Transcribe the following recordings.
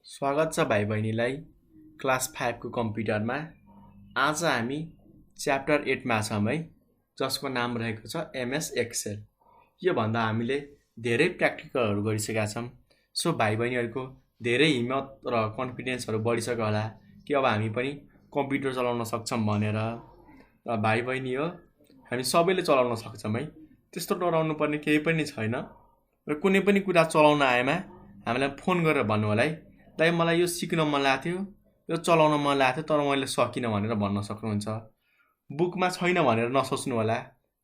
स्वागत छ भाइ बहिनीलाई क्लास 5 को कम्प्युटरमा। आज हामी च्याप्टर 8 मा छौं है, जसको नाम रहेको छ एमएस एक्सेल। यो भन्दा हामीले धेरै प्र्याक्टिकलहरु गरिसकेका छौं। सो भाइ बहिनीहरुको धेरै हिम्मत र कन्फिडेन्सहरु बढिसक्यो होला कि अब हामी पनि कम्प्युटर चलाउन सक्छौं भनेर। र भाइ बहिनी हो, हामी सबैले चलाउन सक्छौं है, त्यस्तो डराउनु पर्ने केही पनि छैन। र कुनै पनि कुरा चलाउन आएमा हामीलाई फोन गरेर भन्नु होला है, दाइ मलाई यो सिक्न मन लाग्थ्यो, यो चलाउन मन लाग्थ्यो तर मैले सकिन भनेर भन्न सक्नुहुन्छ। बुकमा छैन भनेर नसोच्नु होला,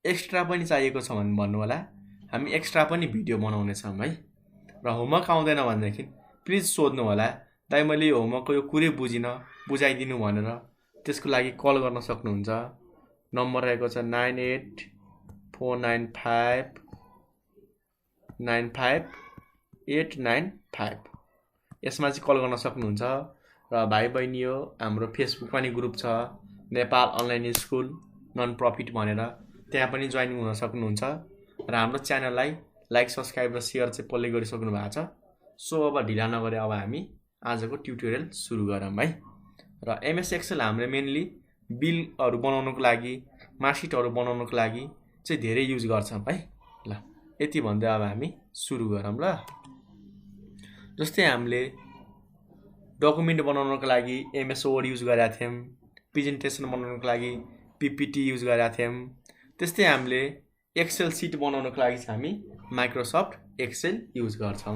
एक्स्ट्रा पनि चाहिएको छ भने भन्नु होला, हामी एक्स्ट्रा पनि भिडियो बनाउने छौं है। र होमवर्क आउँदैन भनेदेखि प्लिज सोध्नु होला, दाइ मैले यो होमवर्कको यो कुरै बुझिन, बुझाइदिनु भनेर। त्यसको लागि कल गर्न सक्नुहुन्छ। नम्बर रहेको छ 9849595895। यसमा चाहिँ कल गर्न सक्नुहुन्छ। र भाइ बहिनी हो, हाम्रो फेसबुक पनि ग्रुप छ, Nepal online school non profit भनेर, त्यहाँ पनि जोइन हुन सक्नुहुन्छ। र हाम्रो च्यानललाई लाइक सब्स्क्राइब र शेयर चाहिँ पल्ले गरिसक्नु भएको छ। सो अब ढिला नगरे अब हामी आजको ट्युटोरियल सुरु गरौँ है। र एमएस एक्सेल हामीले मेनली बिलहरु बनाउनको लागि, मार्कसिटहरु बनाउनको लागि चाहिँ धेरै युज गर्छौं है। ल यति भन्दै अब हामी सुरु गरौँ ल। जस्तै हामीले डकुमेन्ट बनाउनको लागि एमएस वर्ड युज गरेका थियौं, प्रेजेन्टेसन बनाउनको लागि पीपीटी युज गरेका थियौं। त्यस्तै हामीले एक्सेल सिट बनाउनको लागि चाहिँ हामी माइक्रोसफ्ट एक्सेल युज गर्छौं।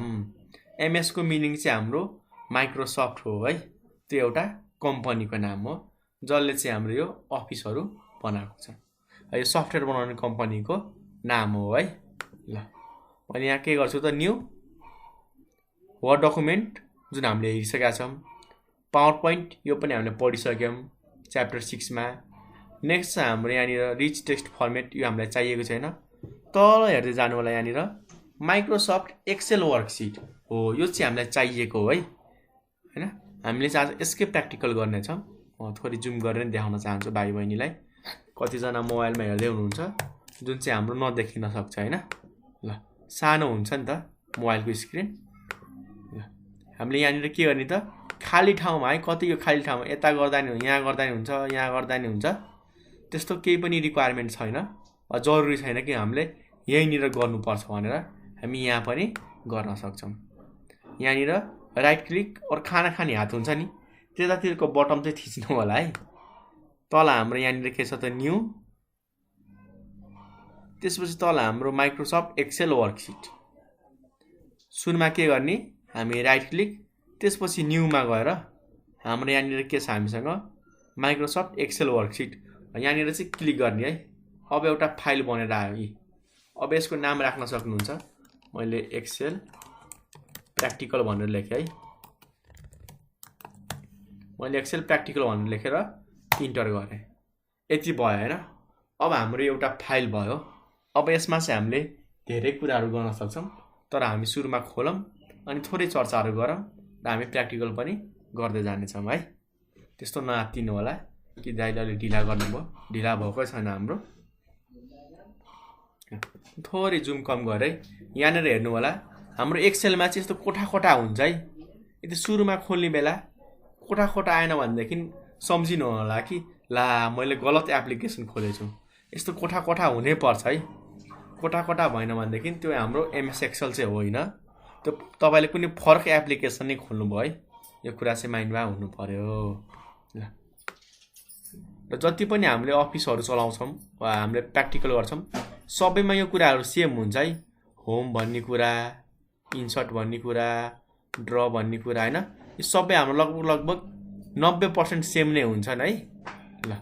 एमएस को मिनिङ चाहिँ हाम्रो माइक्रोसफ्ट हो है। त्यो एउटा कम्पनीको नाम हो, जसले चाहिँ हाम्रो यो अफिसहरु बनाएको छ। यो सफ्टवेयर बनाउने कम्पनीको नाम हो है। ल अनि यहाँ के गर्छु त, न्यू वर्ड डकुमेन्ट जुन हामीले हेरिसकेका छौं। पावर पोइन्ट यो पनि हामीले पढिसक्यौं च्याप्टर 6 मा। नेक्स्ट चाहिँ हाम्रो यहाँनिर रिच टेक्स्ट फर्मेट, यो हामीलाई चाहिएको छैन। तल हेर्दै जानु होला, यहाँनिर माइक्रोसफ्ट एक्सेल वर्कसिट हो, यो चाहिँ हामीलाई चाहिएको हो है हैन। हामीले चाहिँ आज यसकै प्र्याक्टिकल गर्ने छौं। थोरै जुम गरेर देखाउन चाहन्छु भाइ बहिनीलाई। कतिजना मोबाइलमा हेर्दै हुनुहुन्छ जुन चाहिँ हाम्रो नदेखिन सक्छ हैन। ल सानो हुन्छ नि त मोबाइलको स्क्रिन। हामीले यहाँनिर के गर्ने त, खाली ठाउँमा है, कति यो खाली ठाउँमा यता गर्दा नि हुन्छ, यहाँ गर्दा नि हुन्छ, यहाँ गर्दा नि हुन्छ, त्यस्तो केही पनि रिक्वायरमेन्ट छैन। जरुरी छैन कि हामीले यहीँनिर गर्नुपर्छ भनेर, हामी यहाँ पनि गर्न सक्छौं। यहाँनिर राइट क्लिक और खाना खाने हात हुन्छ नि, त्यतातिरको बटन चाहिँ थिच्नु होला है। तल हाम्रो यहाँनिर के छ त, न्यू, त्यसपछि तल हाम्रो माइक्रोसफ्ट एक्सेल वर्कसिट। सुरुमा के गर्ने, हामी राइट क्लिक, त्यसपछि न्यूमा गएर हाम्रो यहाँनिर के छ, हामीसँग माइक्रोसफ्ट एक्सेल वर्कसिट यहाँनिर चाहिँ क्लिक गर्ने है। अब एउटा फाइल बनेर आयो यी। अब यसको नाम राख्न सक्नुहुन्छ। मैले एक्सेल प्र्याक्टिकल भनेर लेखे है। मैले एक्सेल प्र्याक्टिकल भनेर लेखेर इन्टर गरे। यति भयो हैन। अब हाम्रो एउटा फाइल भयो। अब यसमा चाहिँ हामीले धेरै कुराहरु गर्न सक्छौं, तर हामी सुरुमा खोलौं अनि थोरै चर्चाहरु गरौं र हामी प्र्याक्टिकल पनि गर्दै जाने छौं है। त्यस्तो नआत्तिनु होला कि दाइले अलि ढिला गर्नुभयो, ढिला भएकै छैन हाम्रो। थोरै जुम कम गरे। यहाँनिर हेर्नु होला, हाम्रो एक्सेलमा चाहिँ यस्तो कोठा कोठा हुन्छ है। यदि सुरुमा खोल्ने बेला कोठा कोठा आएन भनेदेखि सम्झिनु होला कि ला मैले गलत एप्लिकेसन खोलेछु। यस्तो कोठा कोठा हुनै पर्छ है। कोठा कोठा भएन भनेदेखि त्यो हाम्रो एमएस एक्सेल चाहिँ होइन। त्यो तपाईले कुनै फरक एप्लिकेसन नै खोल्नु भयो है। यो कुरा चाहिँ माइन्डमा हुनु पर्यो। र जति पनि हामीले अफिसहरु चलाउँछौं वा हामीले प्र्याक्टिकल गर्छौं, सबैमा यो कुराहरु सेम हुन्छ है। होम भन्ने कुरा, इन्सर्ट भन्ने कुरा, ड्र भन्ने कुरा हैन, यो सबै हाम्रो लगभग 90% सेम नै हुन्छन् है। ल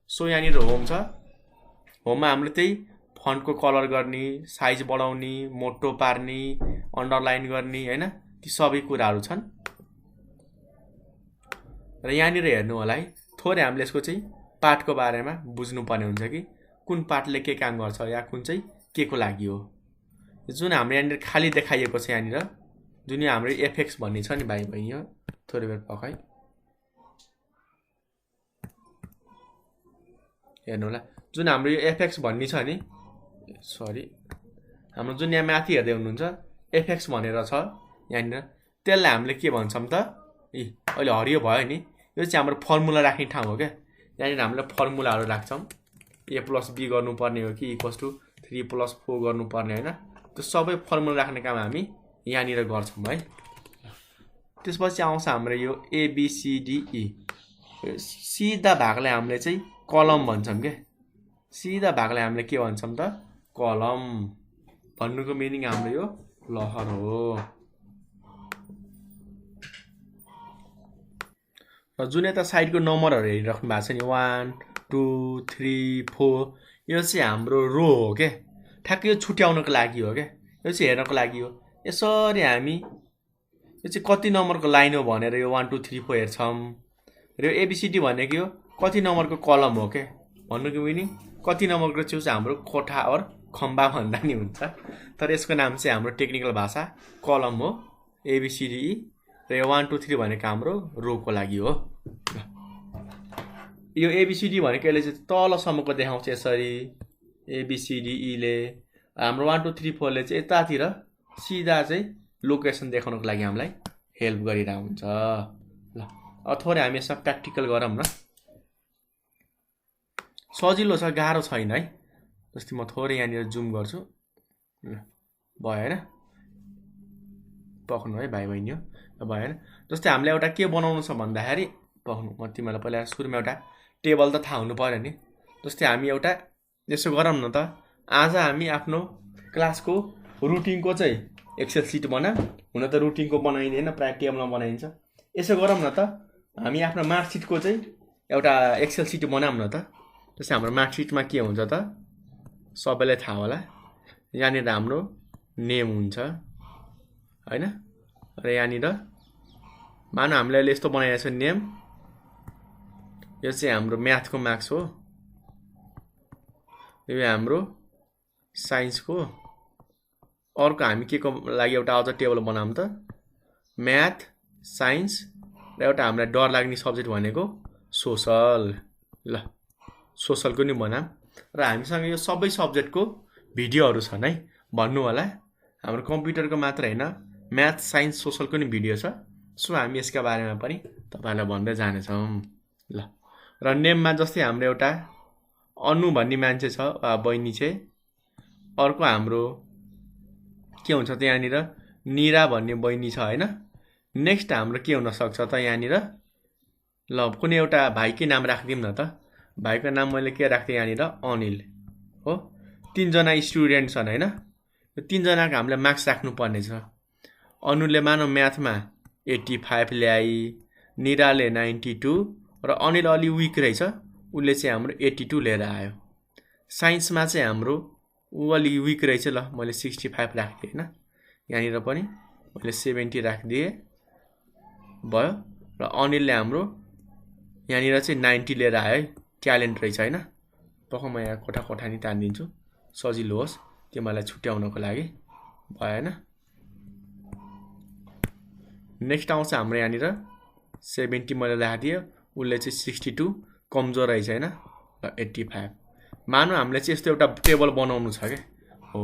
सो यहाँनिर होम छ। होममा हामीले त्यही फन्टको कलर गर्ने, साइज बढाउने, मोटो पार्ने, अन्डरलाइन गर्ने हैन, ती सबै कुराहरु छन्। र यहाँनिर हेर्नु होला है, थोरै हामीले यसको चाहिँ पार्टको बारेमा बुझ्नु पर्ने हुन्छ कि कुन पार्टले के काम गर्छ या कुन चाहिँ के को लागि हो। जुन हाम्रो यहाँनिर खाली देखाइएको छ, यहाँनिर जुन हाम्रो एफएक्स भन्ने छ नि भाइ बहिनी हो, थोरै बेर पकाइ हेर्नु होला। जुन हाम्रो यो एफएक्स भन्ने छ नि, सरी, हाम्रो जुन यहाँ माथि हेर्दै हुनुहुन्छ एफएक्स भनेर छ यहाँनिर, त्यसलाई हामीले के भन्छौं त, अहिले हरियो भयो नि, यो चाहिँ हाम्रो फर्मुला राख्ने ठाउँ हो क्या। यहाँनिर हामीले फर्मुलाहरू राख्छौँ। a + b गर्नुपर्ने हो कि इक्वल्स टु 3 + 4 गर्नुपर्ने होइन, त्यो सबै फर्मुला राख्ने काम हामी यहाँनिर गर्छौँ है। त्यसपछि आउँछ हाम्रो यो ABCDE, सिधा भागलाई हामीले चाहिँ कलम भन्छौँ क्या। सिधा भागलाई हामीले के भन्छौँ त, कलम भन्नुको मिनिङ हाम्रो यो लहर हो। र जुन यता साइडको नम्बरहरू हेरिराख्नु भएको छ नि 1 2 3 4, यो चाहिँ हाम्रो रो हो क्या। ठ्याक्कै यो छुट्याउनको लागि हो क्या, यो चाहिँ हेर्नको लागि हो। यसरी हामी यो चाहिँ कति नम्बरको लाइन हो भनेर यो 1 2 3 4 हेर्छौँ। र यो ABCD भनेको यो कति नम्बरको कलम हो क्या भन्नुको मिनिङ, कति नम्बरको चाहिँ हाम्रो कोठा और खम्बा भन्दा नि हुन्छ। तर यसको नाम चाहिँ हाम्रो टेक्निकल भाषा कलम हो ABCDE, र यो 1 2 3 भनेको हाम्रो रोको लागि हो। यो ABCD भनेको यसले चाहिँ तलसम्मको देखाउँछ यसरी ABCDE ले। हाम्रो 1 2 3 4 ले चाहिँ यतातिर सिधा चाहिँ लोकेसन देखाउनको लागि हामीलाई हेल्प गरिरहेको हुन्छ। ल अब थोरै हामी यसमा प्र्याक्टिकल गरौँ न। सजिलो छ, गाह्रो छैन है। जस्तै म थोरै यहाँनिर जुम गर्छु, भयो होइन, पक्नु है भाइ बहिनी हो, भयो होइन। जस्तै हामीले एउटा के बनाउनु छ भन्दाखेरि, पक्नु, म तिमीलाई पहिला सुरुमा एउटा टेबल त थाहा हुनु पर्यो नि। जस्तै हामी एउटा यसो गरौँ न त, आज हामी आफ्नो क्लासको रुटिनको चाहिँ एक्सेल सिट बना। हुन त रुटिनको बनाइँदैन, प्राय टेबलमा बनाइन्छ। यसो गरौँ न त, हामी आफ्नो मार्कसिटको चाहिँ एउटा एक्सेल सिट बनाऊँ न त। जस्तै हाम्रो मार्कसिटमा के हुन्छ त, सबैलाई थाहा होला, यहाँनिर हाम्रो नेम हुन्छ होइन। र यहाँनिर मानौ हामीले अहिले यस्तो बनाइरहेको छ नेम, यो चाहिँ हाम्रो म्याथको मार्क्स हो, यो हाम्रो साइन्सको। अर्को हामी के को लागि एउटा अझ टेबल बनाऊँ त, म्याथ, साइन्स, र एउटा हामीलाई डर लाग्ने सब्जेक्ट भनेको सोसल। ल सोसलको नि बनाऊँ। र हामीसँग यो सबै सब्जेक्टको भिडियोहरू छन् है, भन्नु होला। हाम्रो कम्प्युटरको मात्र होइन, म्याथ, साइन्स, सोसलको नि भिडियो छ। सो हामी यसका बारेमा पनि तपाईँलाई भन्दै जानेछौँ। ल र नेममा जस्तै हाम्रो एउटा अनु भन्ने मान्छे छ, बहिनी चाहिँ। अर्को हाम्रो के हुन्छ त, यहाँनिर निरा भन्ने बहिनी छ होइन। नेक्स्ट हाम्रो के हुनसक्छ त यहाँनिर, ल कुनै एउटा भाइकै नाम राखिदिउँ न त। भाइको नाम मैले के राख्थेँ यहाँनिर, अनिल हो। 3 जना स्टुडेन्ट छन् होइन। यो 3 जनाको हामीले मार्क्स राख्नुपर्ने छ। अनुले मानौ म्याथमा 85 ल्याई, निराले 92, र अनिल अलि विक रहेछ, उसले चाहिँ हाम्रो 82 लिएर आयो। साइन्समा चाहिँ हाम्रो ऊ अलि विक रहेछ, ल मैले 65 राखिदिएँ होइन। यहाँनिर पनि मैले 70 राखिदिएँ, भयो। र अनिलले हाम्रो यहाँनिर चाहिँ 90 लिएर आयो है, ट्यालेन्ट रहेछ होइन। पक्क म यहाँ कोठा नि तानिदिन्छु, सजिलो होस् तिमीलाई छुट्याउनको लागि, भयो होइन। नेक्स्ट आउँछ हाम्रो यहाँनिर 70 मैले राखिदिएँ, उसले चाहिँ 62, कमजोर रहेछ होइन, 85। मानौ हामीले चाहिँ यस्तो एउटा टेबल बनाउनु छ क्या हो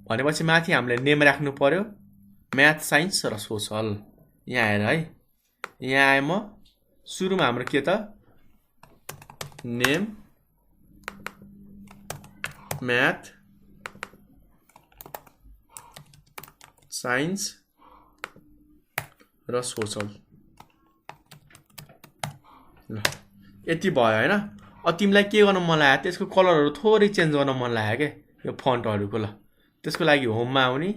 भनेपछि माथि हामीले नेम राख्नु पर्यो, म्याथ, साइन्स र सोसल। यहाँ हेर है, यहाँ आएँ म। सुरुमा हाम्रो के त, नेम, म्याथ, साइन्स र सोसल। ल यति भयो होइन। अब तिमीलाई के गर्न मन लाग्यो, त्यसको कलरहरू थोरै चेन्ज गर्न मन लाग्यो क्या, यो फन्टहरूको। ल त्यसको लागि होममा आउने,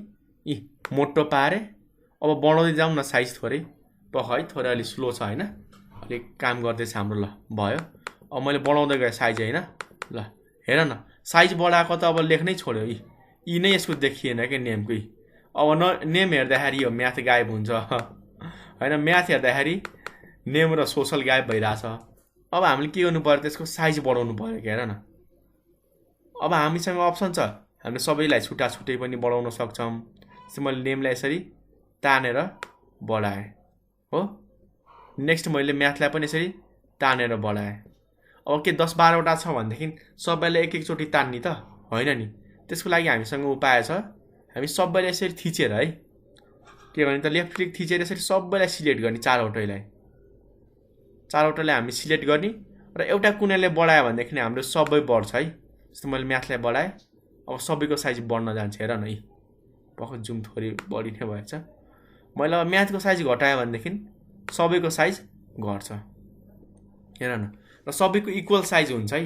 मोटो पारे। अब बढाउँदै जाउँ न साइज थोरै, पख है, थोरै अलिक स्लो छ होइन, अलिक काम गर्दैछ हाम्रो। ल भयो, अब मैले बढाउँदै गएँ साइज होइन। ल हेर न, साइज बढाएको त अब लेख्नै छोड्यो, यी नै यसको देखिएन क्या नेमको। अब नेम हेर्दाखेरि यो म्याथ गायब हुन्छ होइन, म्याथ हेर्दाखेरि नेम र सोसल गायब भइरहेछ। अब हामीले के गर्नु पर्यो, त्यसको साइज बढाउनु पर्यो क्या। हेर न, अब हामीसँग अप्सन छ, हामीले सबैलाई छुट्टै पनि बढाउन सक्छौँ। जस्तै मैले नेमलाई यसरी तानेर बढाएँ हो। नेक्स्ट मैले म्याथलाई पनि यसरी तानेर बढाएँ। अब के 10-12वटा छ भनेदेखि सबैले एक-एकचोटि तान्ने त होइन नि। त्यसको लागि हामीसँग उपाय छ, हामी सबैले यसरी थिचेर है, के भने त लेफ्ट क्लिक थिचेर यसरी सबैलाई सिलेक्ट गर्ने चारवटैलाई हामी सिलेक्ट गर्ने र एउटा कुनाले बढायो भनेदेखि हाम्रो सबै बढ्छ है। जस्तो मैले म्याथलाई बढाएँ, अब सबैको साइज बढ्न जान्छ। हेर न, यी भर्खर जुम थोरै बढी नै भएछ। मैले अब म्याथको साइज घटाएँ भनेदेखि सबैको साइज घट्छ। हेर न, र सबैको इक्वल साइज हुन्छ है।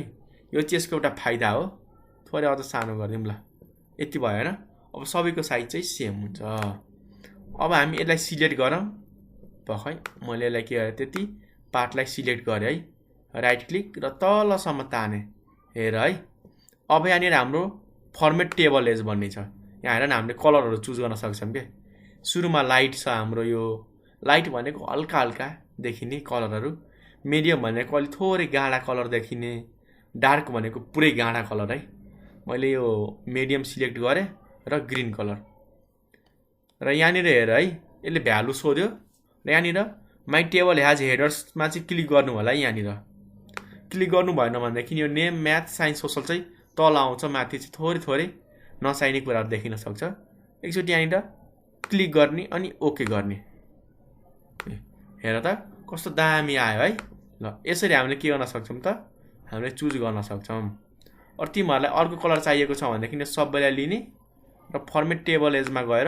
यो चाहिँ यसको एउटा फाइदा हो। थोरै अझ सानो गरिदिउँ ल, यति भयो होइन। अब सबैको साइज चाहिँ सेम हुन्छ। अब हामी यसलाई सिलेक्ट गरौँ। भर्खर मैले यसलाई के गरेँ, त्यति पार्टलाई सिलेक्ट गरेँ है, राइट क्लिक र तलसम्म ताने। हेर है, अब यहाँनिर हाम्रो फर्मेट टेबल एज भन्ने छ। यहाँ हेर न, हामीले कलरहरू चुज गर्न सक्छौँ के। सुरुमा लाइट छ हाम्रो, यो लाइट भनेको हल्का हल्का देखिने कलरहरू, मिडियम भनेको अलिक थोरै गाढा कलर देखिने, डार्क भनेको पुरै गाढा कलर है। मैले यो मिडियम सिलेक्ट गरेँ र ग्रीन कलर। र यहाँनिर हेर है, यसले भ्यालु सोध्यो र यहाँनिर माई टेबल ह्याज हेडर्समा चाहिँ क्लिक गर्नु होला है। यहाँनिर क्लिक गर्नु भएन भनेदेखि यो नेम, म्याथ, साइन्स, सोसल चाहिँ तल आउँछ, माथि चाहिँ थोरै थोरै नचाहिने कुराहरू देखिन सक्छ। एकचोटि यहाँनिर क्लिक गर्ने अनि ओके गर्ने। हेर त कस्तो दामी आयो है। ल, यसरी हामीले के गर्न सक्छौँ त, हामीले चुज गर्न सक्छौँ। अरू तिमीहरूलाई अर्को कलर चाहिएको छ भनेदेखि सबैलाई लिने र फर्मेट टेबल एजमा गएर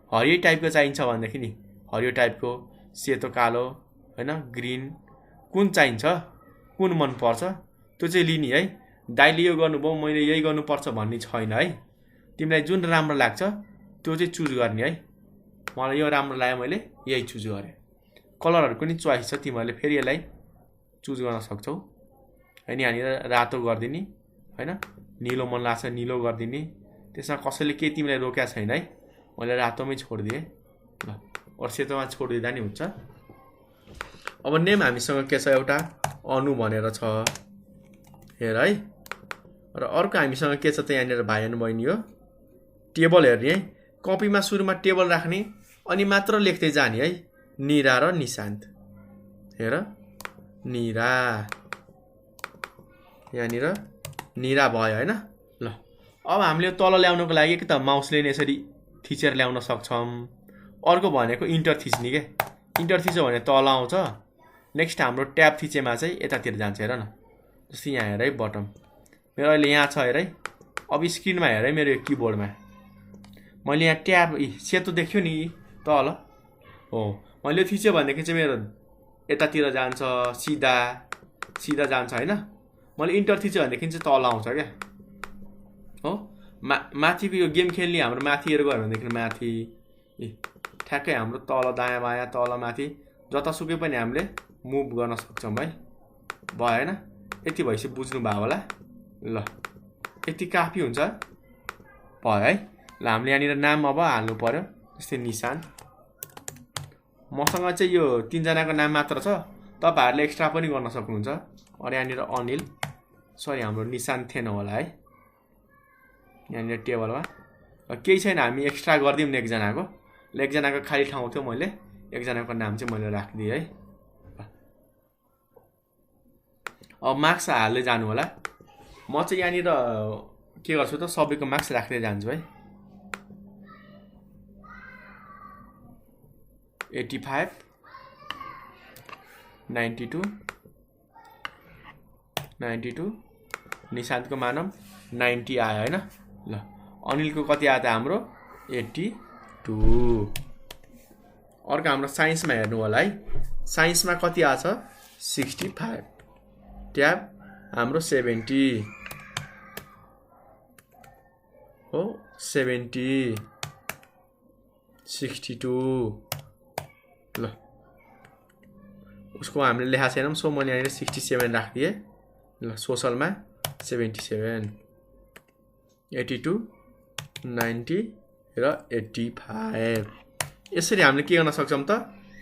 हरियो टाइपको चाहिन्छ भनेदेखि नि हरियो टाइपको, सेतो कालो होइन, ग्रिन, कुन चाहिन्छ, कुन मनपर्छ त्यो चाहिँ लिने है। दाइले यो गर्नुभयो मैले यही गर्नुपर्छ भन्ने छैन है। तिमीलाई जुन राम्रो लाग्छ त्यो चाहिँ चुज गर्ने है। मलाई यो राम्रो लाग्यो, मैले यही चुज गरेँ। कलरहरूको नि चोइस छ, तिमीहरूले फेरि यसलाई चुज गर्न सक्छौ होइन। यहाँनिर रातो गरिदिने होइन, निलो मन लाग्छ निलो गरिदिने। त्यसमा कसैले केही तिमीलाई रोकेको छैन है। मैले रातोमै छोडिदिएँ ल, अरू सेतोमा छोडिदिँदा नि हुन्छ। अब नेम हामीसँग के छ, एउटा अनु भनेर छ। हेर है, र अर्को हामीसँग के छ त, यहाँनिर भाइ अनि बहिनी हो, टेबल हेर्ने है। कपीमा सुरुमा टेबल राख्ने अनि मात्र लेख्दै जाने है, निरा र निशान्त। हेर, निरा, यहाँनिर निरा भयो होइन। ल, अब हामीले तल ल्याउनको लागि कि त माउसले नै यसरी थिचेर ल्याउन सक्छौँ। अर्को भनेको इन्टर थिच्ने के, इन्टर थिच्यो भने तल आउँछ। नेक्स्ट हाम्रो ट्याब थिचेमा चाहिँ यतातिर जान्छ। हेर न, जस्तै यहाँ हेर है, बटम मेरो अहिले यहाँ छ। हेर है, अब स्क्रिनमा हेर है, मेरो यो किबोर्डमा मैले यहाँ ट्याब सेतो देख्यो नि तल हो। मैले थिच्यो भनेदेखि चाहिँ मेरो यतातिर जान्छ, सिधा सिधा जान्छ होइन। मैले इन्टर थिच्यो भनेदेखि चाहिँ तल आउँछ क्या हो। माथिको यो गेम खेल्ने हाम्रो माथिहरू गयो भनेदेखि माथि, ठ्याक्कै हाम्रो तल दायाँ बायाँ तल माथि जतासुकै पनि हामीले मुभ गर्न सक्छौँ है। भयो होइन, यति भएपछि बुझ्नु भयो होला। ल, यति काफी हुन्छ, भयो है। ल, हामीले यहाँनिर नाम अब हाल्नु पर्यो, जस्तै निशान्त। मसँग चाहिँ यो 3 जनाको नाम मात्र छ, तपाईँहरूले एक्स्ट्रा पनि गर्न सक्नुहुन्छ। अरू यहाँनिर अनिल, सरी हाम्रो निशान्त थिएन होला है यहाँनिर टेबलमा। केही छैन, हामी एक्स्ट्रा गरिदिउँ न एकजनाको। ल, एकजनाको खाली ठाउँ थियो, मैले एकजनाको नाम चाहिँ मैले राखिदिएँ है। अब मार्क्स हाल्दै जानु होला। म चाहिँ यहाँनिर के गर्छु त, सबैको मार्क्स राख्दै जान्छु है। 85, 92, 92, निशान्तको मानम 90 आयो होइन। ल, अनिलको कति आयो त, हाम्रो 82। अर्को हाम्रो साइन्समा हेर्नु होला है। साइन्समा कति आछ, 65। ट्याब हाम्रो 70 हो, 70, 62। ल, उसको हामीले लेखा छैनौँ, सो मैले यहाँनिर 67 राखिदिएँ। ल, सोसलमा 77, 82, 90 र 85। यसरी हामीले के गर्न सक्छौँ त,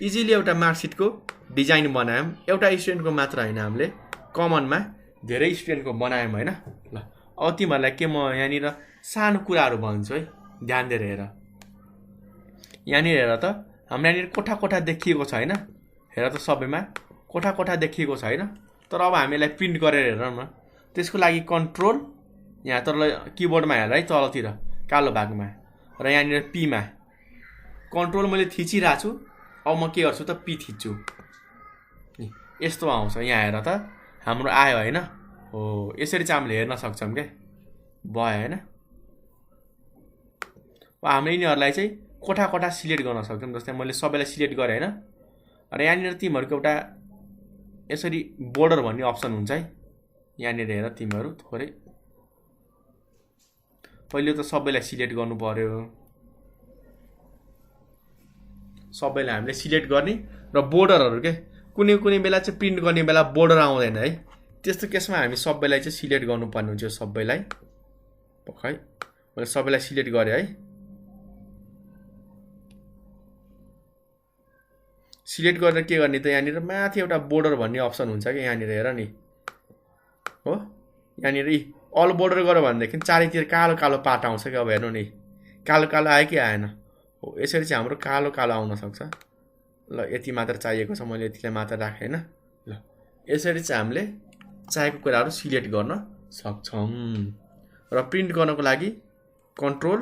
इजिली एउटा मार्कसिटको डिजाइन बनायौँ। एउटा स्टुडेन्टको मात्र होइन, हामीले कमनमा धेरै स्टुडेन्टको बनायौँ होइन। ल, अब तिमीहरूलाई के म यहाँनिर सानो कुराहरू भन्छु है, ध्यान दिएर हेर। यहाँनिर हेर त, हाम्रो यहाँनिर कोठा कोठा देखिएको छ होइन। हेर त, सबैमा कोठा कोठा देखिएको छ होइन। तर अब हामीलाई प्रिन्ट गरेर हेरौँ न, त्यसको लागि कन्ट्रोल यहाँ तल किबोर्डमा हेर है, तलतिर कालो भागमा, र यहाँनिर पीमा कन्ट्रोल मैले थिचिरहेको छु, अब म के गर्छु त पी थिच्छु, यस्तो आउँछ। यहाँ हेर त हाम्रो आयो होइन। हो यसरी चाहिँ हामीले हेर्न सक्छौँ क्या, भयो होइन। हामीले यिनीहरूलाई चाहिँ कोठा कोठा सिलेक्ट गर्न सक्छौँ। जस्तै मैले सबैलाई सिलेक्ट गरेँ होइन, र यहाँनिर तिमीहरूको एउटा यसरी बोर्डर भन्ने अप्सन हुन्छ है। यहाँनिर हेर तिमीहरू थोरै पहिले त सबैलाई सिलेक्ट गर्नु पर्यो, सबैलाई हामीले सिलेक्ट गर्ने र बोर्डरहरू के कुनै कुनै बेला चाहिँ प्रिन्ट गर्ने बेला बोर्डर आउँदैन है। त्यस्तो केसमा हामी सबैलाई चाहिँ सिलेक्ट गर्नुपर्ने हुन्छ। सबैलाई खै मैले सबैलाई सिलेक्ट गरेँ है। सिलेक्ट गरेर के गर्ने त यहाँनिर माथि एउटा बोर्डर भन्ने अप्सन हुन्छ कि यहाँनिर हेर नि। हो यहाँनिर अल बोर्डर गर भनेदेखि चारैतिर कालो कालो पाट आउँछ कि। अब हेर्नु नि कालो कालो आयो कि आएन। हो यसरी चाहिँ हाम्रो कालो कालो आउन सक्छ। ल यति मात्र चाहिएको छ, मैले यतिलाई मात्र राखेँ होइन। ल यसरी चाहिँ हामीले चाहेको कुराहरू सिलेक्ट गर्न सक्छौँ। र प्रिन्ट गर्नको लागि कन्ट्रोल,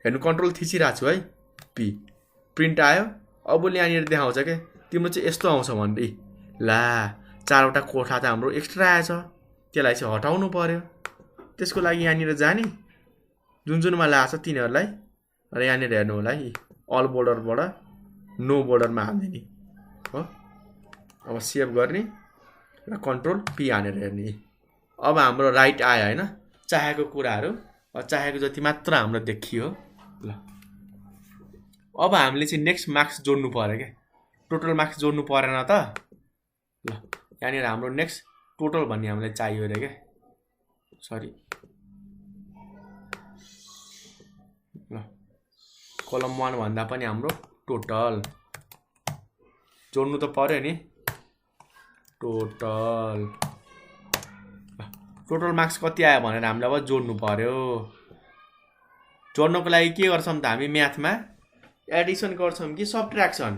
हेर्नु कन्ट्रोल थिचिरहेको छु है, पी प्रिन्ट आयो। अब यहाँनिर देखाउँछ क्या तिम्रो चाहिँ यस्तो आउँछ भन्दै। ला चारवटा कोठा त हाम्रो एक्स्ट्रा आएछ, त्यसलाई चाहिँ हटाउनु पर्यो। त्यसको लागि यहाँनिर जाने जुन जुनमा ल्याएको छ तिनीहरूलाई, र यहाँनिर हेर्नु होला है अल बोर्डरबाट नो बोर्डरमा हाल्ने नि हो। अब सेभ गर्ने र कन्ट्रोल पी हानेर हेर्ने। अब हाम्रो राइट आयो होइन, चाहेको कुराहरू चाहेको जति मात्र हाम्रो देखियो। ल अब हामीले चाहिँ नेक्स्ट मार्क्स जोड्नु पर्यो क्या, टोटल मार्क्स जोड्नु परेन त। ल यहाँनिर हाम्रो नेक्स्ट टोटल भन्ने हामीलाई चाहियो अरे क्या, सरी। ल कलम 1 भन्दा पनि हाम्रो टोटल जोड्नु त पर्यो नि। टोटल टोटल मार्क्स कति आयो भनेर हामीले अब जोड्नु पर्यो। जोड्नको लागि के गर्छौँ त हामी म्याथमा एडिसन गर्छौँ कि सब्ट्र्याक्सन?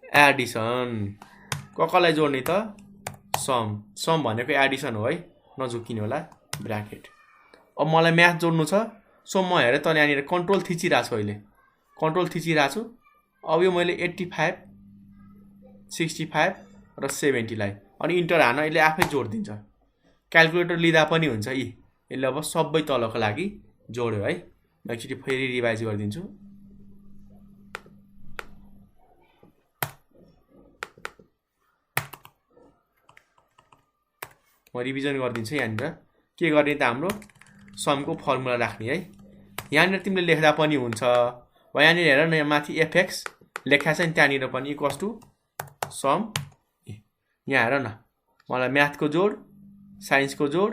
एडिसन। कसलाई जोड्ने त? सम। सम भनेको एडिसन हो है, नझुकिनु होला ब्राकेट। अब मलाई म्याथ जोड्नु छ, सो म हेरेँ त यहाँनिर कन्ट्रोल थिचिरहेको छु, अहिले कन्ट्रोल थिचिरहेको छु। अब यो मैले 85, 65 र 70लाई अनि इन्टर हान, यसले आफै जोडिदिन्छ। क्यालकुलेटर लिँदा पनि हुन्छ यी, यसले अब सबै तलको लागि जोड्यो है। म एकचोटि फेरि रिभाइज गरिदिन्छु। म रिभिजन गरिदिन्छु। यहाँनिर के गर्ने त हाम्रो समको फर्मुला राख्ने है। यहाँनिर तिमीले लेख्दा पनि हुन्छ, वा यहाँनिर हेर न, माथि एफएक्स लेखा छ नि, त्यहाँनिर पनि इक्वल्स टु सम। यहाँ हेर न, मलाई म्याथको जोड, साइन्सको जोड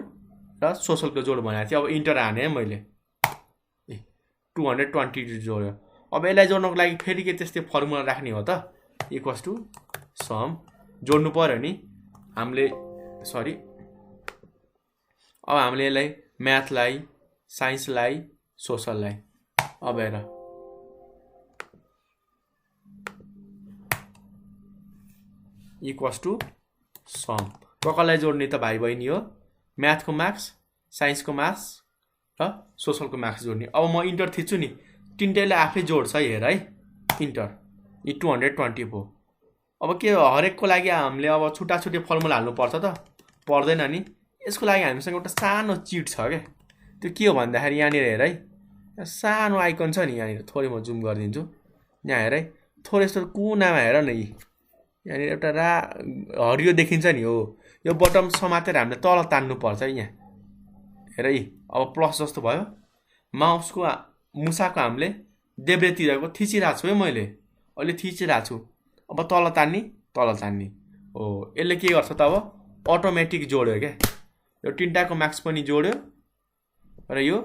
र सोसलको जोड भनेको थियो। अब इन्टर हाने है मैले, 220 जोड्यो। अब यसलाई जोड्नको लागि फेरि के त्यस्तै फर्मुला राख्ने हो त, इक्वल्स टु सम जोड्नु पर्यो नि हामीले, सरी। अब हामीले यसलाई म्याथलाई, साइन्सलाई, सोसललाई, अब हेर इक्वल्स टु सम। कसलाई जोड्ने त भाइ बहिनी हो? म्याथको मार्क्स, साइन्सको मार्क्स र सोसलको मार्क्स जोड्ने। अब म इन्टर थिच्छु नि, तिनटैले आफै जोड्छ हेर है, इन्टर। यी 224। अब के हरेकको लागि हामीले अब छुट्टा छुट्टै फर्मुला हाल्नुपर्छ त? पर्दैन नि। यसको लागि हामीसँग एउटा सानो चिट छ क्या। त्यो के हो भन्दाखेरि यहाँनिर हेर है, सानो आइकन छ नि यहाँनिर, थोरै म जुम गरिदिन्छु। यहाँ हेर है, थोरै यस्तो कुनामा हेर न, यहाँनिर एउटा हरियो देखिन्छ नि। हो यो बटम समातेर हामीले तल तान्नुपर्छ है। यहाँ हेर यी अब प्लस जस्तो भयो। माउसको मुसाको हामीले देब्रेतिरको थिचिरहेको छु है, मैले अहिले थिचिरहेको छु। अब तल तान्ने, तल तान्ने। हो यसले के गर्छ त? अब अटोमेटिक जोड्यो क्या। यो तिनटाको मार्क्स पनि जोड्यो र यो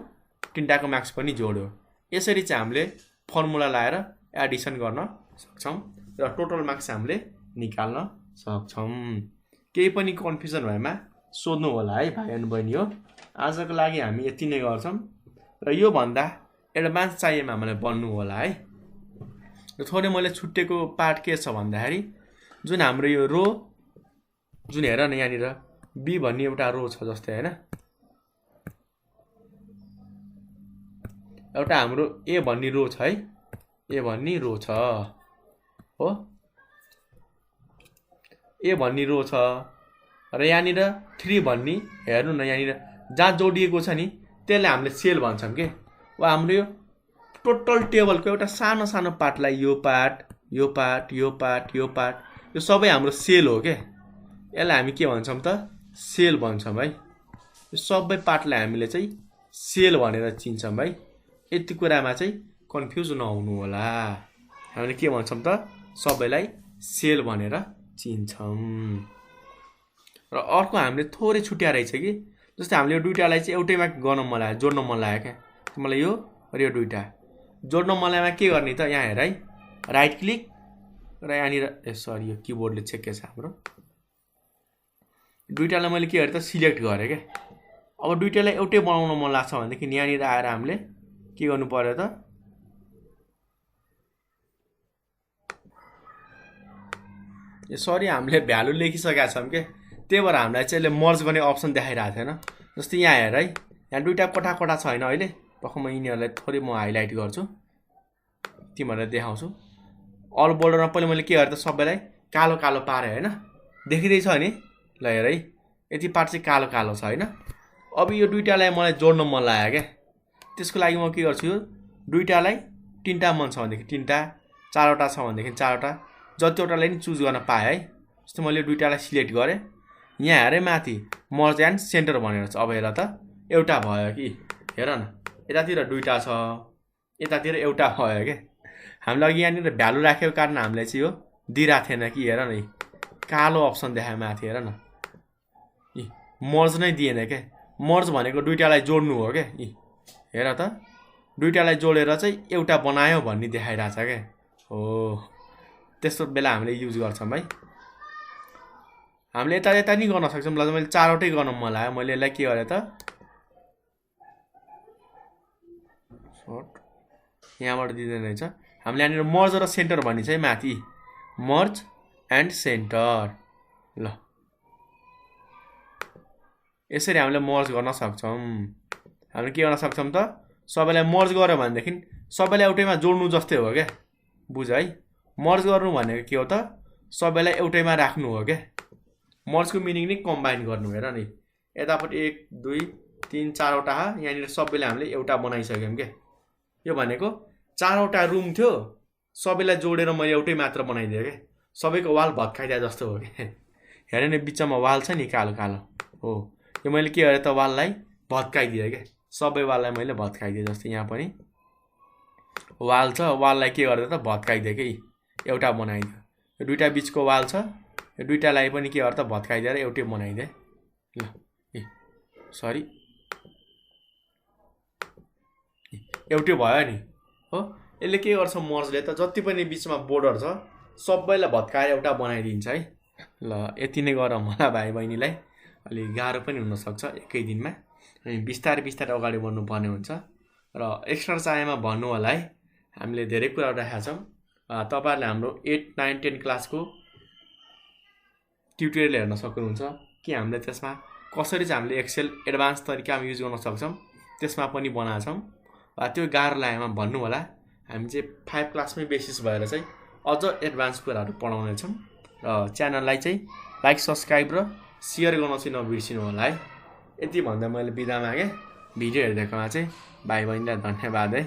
तिनटाको मार्क्स पनि जोड्यो। यसरी चाहिँ हामीले फर्मुला लाएर एडिसन गर्न सक्छौँ र टोटल मार्क्स हामीले निकाल्न सक्छौँ। केही पनि कन्फ्युजन भएमा सोध्नु होला है भाइ अनि बहिनी हो। आजको लागि हामी यति नै गर्छौँ र योभन्दा एडभान्स चाहिएमा हामीलाई बन्नु होला है। थोरै मैले छुट्टेको पार्ट के छ भन्दाखेरि, जुन हाम्रो यो रो, जुन हेर न यहाँनिर बी भन्ने एउटा रो छ जस्तै होइन, एउटा हाम्रो ए भन्ने रो छ है, ए भन्ने रो छ हो, ए भन्ने रो छ र यहाँनिर 3 भन्ने हेर्नु न यहाँनिर जहाँ जोडिएको छ नि त्यसलाई हामीले सेल भन्छौँ के। वा हाम्रो यो टोटल टेबलको एउटा सानो सानो पार्टलाई यो पार्ट यो पार्ट यो पार्ट यो पार्ट यो सबै हाम्रो सेल हो के। यसलाई हामी के भन्छौँ त सेल भन्छौँ है। यो सबै पार्टलाई हामीले चाहिँ सेल भनेर चिन्छौँ है। यति कुरामा चाहिँ कन्फ्युज नहुनु होला। हामीले के भन्छौँ त सबैलाई सेल भनेर चिन्छौँ। र अर्को हामीले थोरै छुट्या रहेछ कि, जस्तै हामीले यो दुईटालाई चाहिँ एउटैमा गर्न मन लाग्यो, जोड्न मन लाग्यो क्या। मलाई यो र यो दुईटा जोड्न मन लागेमा के गर्ने त, यहाँ हेर है, राइट क्लिक र यहाँनिर सरी यो किबोर्डले छेकेछ हाम्रो। दुईटालाई मैले के गरेँ त सिलेक्ट गरेँ क्या। अब दुईटालाई एउटै बनाउन मन लाग्छ भनेदेखि यहाँनिर आएर हामीले के गर्नु पर्यो त, सरी हामीले भ्यालु लेखिसकेका छौँ के, त्यही भएर हामीलाई चाहिँ यसले मर्ज गर्ने अप्सन देखाइरहेको थिएन। जस्तै यहाँ हेर है, यहाँ दुईटा कोठा कोठा छैन अहिले, पक्क म यिनीहरूलाई थोरै म हाइलाइट गर्छु तिमीहरूलाई देखाउँछु। अल बोल्डरमा पहिला मैले के गरेँ त सबैलाई कालो कालो पारेँ होइन, देखिँदैछ नि, ल हेर है यति पार्ट चाहिँ कालो कालो छ होइन। अब यो दुईटालाई मलाई जोड्न मन लाग्यो क्या, त्यसको लागि म के गर्छु, यो दुईटालाई 3टा मन छ भनेदेखि 3टा, 4वटा छ भनेदेखि 4वटा, जतिवटालाई नि चुज गर्न पाएँ है। जस्तै मैले यो दुईटालाई सिलेक्ट गरेँ, यहाँ हेरेँ माथि मर्ज एन्ड सेन्टर भनेर छ। अब हेर त एउटा भयो कि, हेर न यतातिर दुईटा छ, यतातिर एउटा भयो क्या। हामीले अघि यहाँनिर भ्यालु राखेको कारण हामीलाई चाहिँ यो दिइरहेको थिएन कि, हेर न कालो अप्सन देखायो माथि, हेर न मर्ज नै दिएन क्या। मर्ज भनेको दुईटालाई जोड्नु हो क्या। हेर त दुईटालाई जोडेर चाहिँ एउटा बनायो भन्ने देखाइरहेछ क्या। हो त्यस्तो बेला हामीले युज गर्छौँ है। हामीले यता यता नि गर्न सक्छौँ। ल मैले 4वटै गर्न मन लाग्यो, मैले यसलाई के गरेँ त यहाँबाट दिँदैन रहेछ। हामीले यहाँनिर मर्ज र सेन्टर भन्ने चाहिँ माथि मर्ज एन्ड सेन्टर। ल यसरी हामीले मर्ज गर्न सक्छौँ। हामीले के गर्न सक्छौँ त सबैलाई मर्ज गर्यो भनेदेखि सबैलाई एउटैमा जोड्नु जस्तै हो क्या। बुझ है, मर्ज गर्नु भनेको के हो त सबैलाई एउटैमा राख्नु हो क्या। मर्जको मिनिङ नै कम्बाइन गर्नु। हेर नि यतापट्टि 1 2 3 4वटा, यहाँनिर सबैले हामीले एउटा बनाइसक्यौँ क्या। यो भनेको 4वटा रुम थियो, सबैलाई जोडेर मैले एउटै मात्र बनाइदिएँ क्या। सबैको वाल भत्काइदिए जस्तो हो क्या। हेर नि बिचमा वाल छ नि कालो कालो, हो यो मैले के गरेँ त वाललाई भत्काइदिएँ क्या। सबै वाललाई मैले भत्काइदिएँ। जस्तै यहाँ पनि वाल छ, वाललाई के गरेँ त भत्काइदिएँ कि, एउटा बनाइदियो। यो दुईटा बिचको वाल छ, यो दुईटालाई पनि के गरेँ त भत्काइदिएर एउटै बनाइदिएँ। ल सरी एउटै भयो नि। हो यसले के गर्छ मर्जले त जति पनि बिचमा बोर्डर छ सबैलाई भत्काएर एउटा बनाइदिन्छ है। ल यति नै गर मलाई भाइ बहिनीलाई, अलि गाह्रो पनि हुनसक्छ एकै दिनमा, अनि बिस्तारै बिस्तारै अगाडि बढ्नुपर्ने हुन्छ। र एक्स्ट्रा चाहेमा भन्नु होला है, हामीले धेरै कुराहरू राखेका छौँ। तपाईँहरूले हाम्रो 8 9 10 क्लासको ट्युटोरियल हेर्न सक्नुहुन्छ कि हामीले त्यसमा कसरी चाहिँ हामीले एक्सेल एडभान्स तरिकामा युज गर्न सक्छौँ त्यसमा पनि बनाएको छौँ। त्यो गाह्रो लागेमा भन्नु होला, हामी चाहिँ 5 क्लासमै बेसिस भएर चाहिँ अझ एडभान्स कुराहरू पढाउनेछौँ। र च्यानललाई चाहिँ लाइक सब्सक्राइब र सेयर गर्न चाहिँ नबिर्सिनु होला है। यति भन्दा मैले बिदा मागेँ। भिडियो हेरिदिएकोमा चाहिँ भाइ बहिनीलाई धन्यवाद है।